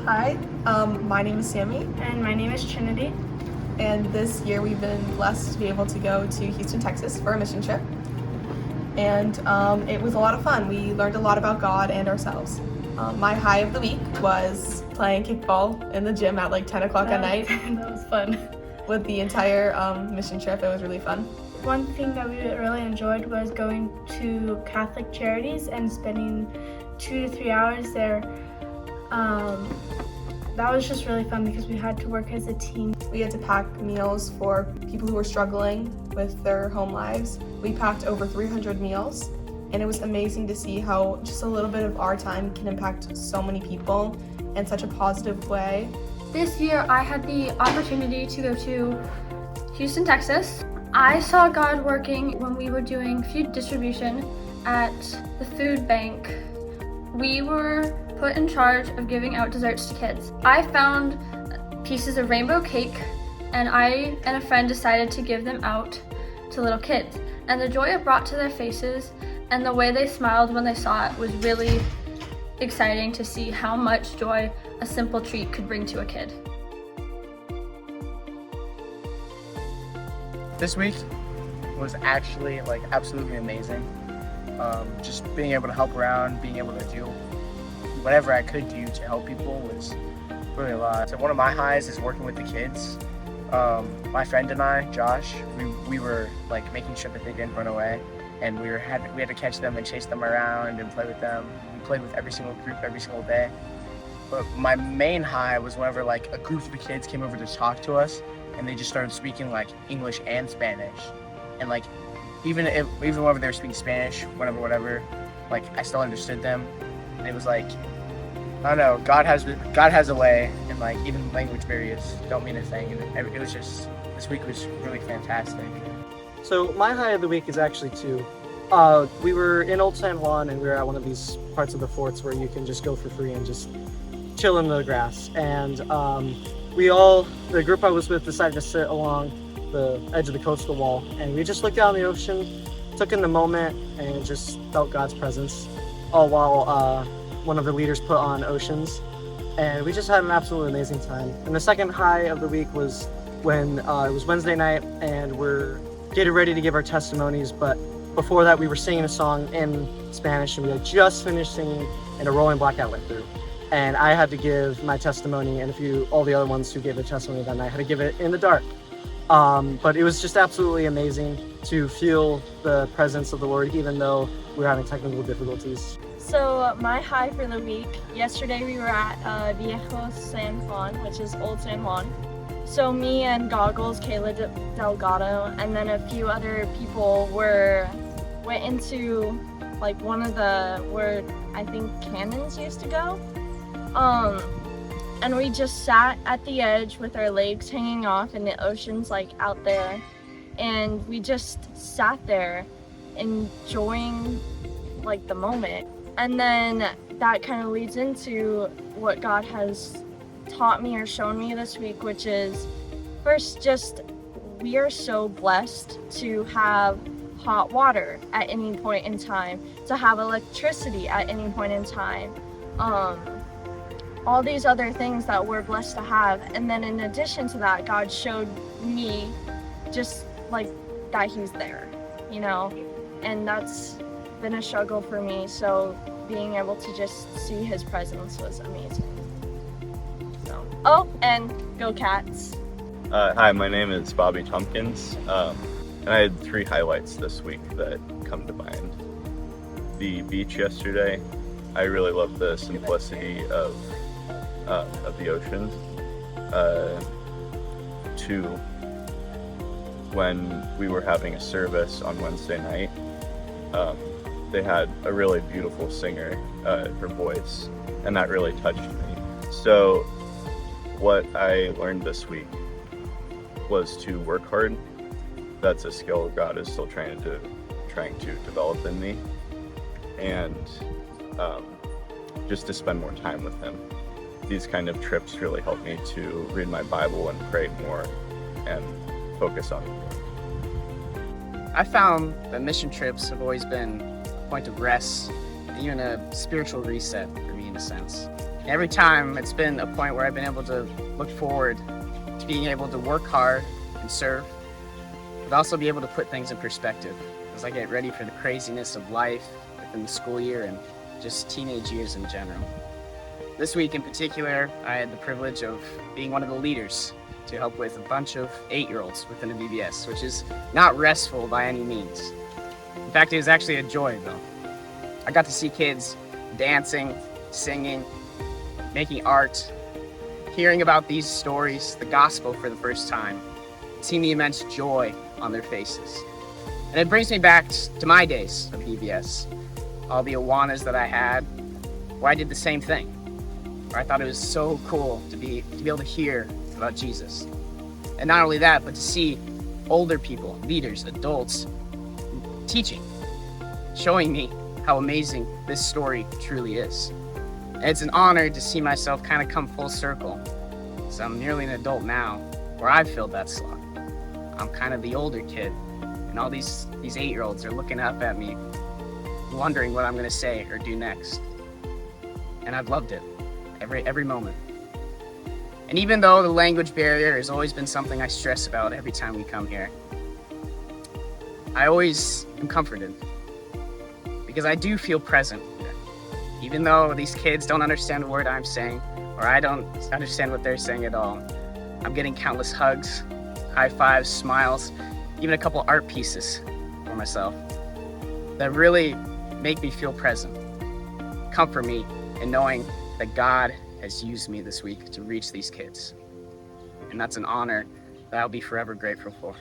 Hi, my name is Sammy, And my name is Trinity. and this year we've been blessed to be able to go to Houston, Texas for a mission trip. And it was a lot of fun. We learned a lot about God and ourselves. My high of the week was playing kickball in the gym at like 10 o'clock at night That was fun. with the entire mission trip. It was really fun. One thing that we really enjoyed was going to Catholic Charities and spending 2 to 3 hours there. That was just really fun because we had to work as a team. We had to pack meals for people who were struggling with their home lives. We packed over 300 meals, and it was amazing to see how just a little bit of our time can impact so many people in such a positive way. This year I had the opportunity to go to Houston, Texas. I saw God working when we were doing food distribution at the food bank. We were put in charge of giving out desserts to kids. I found pieces of rainbow cake, and I and a friend decided to give them out to little kids. And the joy it brought to their faces and the way they smiled when they saw it was really exciting to see how much joy a simple treat could bring to a kid. This week was actually absolutely amazing. Just being able to help around, being able to do whatever I could do to help people was really a lot. So one of my highs is working with the kids. My friend and I, Josh, we were making sure that they didn't run away, and we had to catch them and chase them around and play with them. We played with every single group every single day. But my main high was whenever a group of the kids came over to talk to us, and they just started speaking English and Spanish, and even whenever they were speaking Spanish, whatever, I still understood them. And it was I don't know, God has a way, and even language barriers don't mean a thing. And it was just, this week was really fantastic. So my high of the week is actually two. We were in Old San Juan, and we were at one of these parts of the forts where you can just go for free and just chill in the grass. And the group I was with decided to sit along the edge of the coastal wall, and we just looked out on the ocean, took in the moment, and just felt God's presence, all while one of the leaders put on Oceans, and we just had an absolutely amazing time. And the second high of the week was when it was Wednesday night, and we're getting ready to give our testimonies, but before that we were singing a song in Spanish, and we had just finished singing, and a rolling blackout went through. And I had to give my testimony, and all the other ones who gave their testimony that night had to give it in the dark. But it was just absolutely amazing to feel the presence of the Lord, even though we were having technical difficulties. So my high for the week, yesterday we were at Viejo San Juan, which is Old San Juan. So me and Goggles, Kayla Delgado, and then a few other people went into one of where I think cannons used to go. And we just sat at the edge with our legs hanging off, and the ocean's out there. And we just sat there enjoying the moment. And then that kind of leads into what God has taught me or shown me this week, which is first, just we are so blessed to have hot water at any point in time, to have electricity at any point in time, all these other things that we're blessed to have. And then in addition to that, God showed me just that he's there, and that's been a struggle for me. So being able to just see his presence was amazing. And go Cats. Hi, my name is Bobby Tompkins, and I had 3 highlights this week that come to mind. The beach yesterday, I really loved the simplicity of the ocean. 2, when we were having a service on Wednesday night, they had a really beautiful singer, her voice, and that really touched me. So what I learned this week was to work hard. That's a skill God is still trying to develop in me, and just to spend more time with him. These kind of trips really help me to read my Bible and pray more and focus on it. I found that mission trips have always been a point of rest, and even a spiritual reset for me in a sense. Every time it's been a point where I've been able to look forward to being able to work hard and serve, but also be able to put things in perspective as I get ready for the craziness of life within the school year and just teenage years in general. This week in particular, I had the privilege of being one of the leaders to help with a bunch of 8-year-olds within a VBS, which is not restful by any means. In fact, it was actually a joy though. I got to see kids dancing, singing, making art, hearing about these stories, the gospel for the first time, seeing the immense joy on their faces. And it brings me back to my days of VBS, all the Awanas that I had, where I did the same thing, where I thought it was so cool to be able to hear about Jesus. And not only that, but to see older people, leaders, adults, teaching, showing me how amazing this story truly is. And it's an honor to see myself kind of come full circle. So I'm nearly an adult now, where I've filled that slot. I'm kind of the older kid, and all these 8-year-olds are looking up at me, wondering what I'm gonna say or do next. And I've loved it, every moment. And even though the language barrier has always been something I stress about every time we come here, I always am comforted because I do feel present here. Even though these kids don't understand a word I'm saying, or I don't understand what they're saying at all, I'm getting countless hugs, high fives, smiles, even a couple art pieces for myself that really make me feel present, comfort me in knowing that God has used me this week to reach these kids. And that's an honor that I'll be forever grateful for.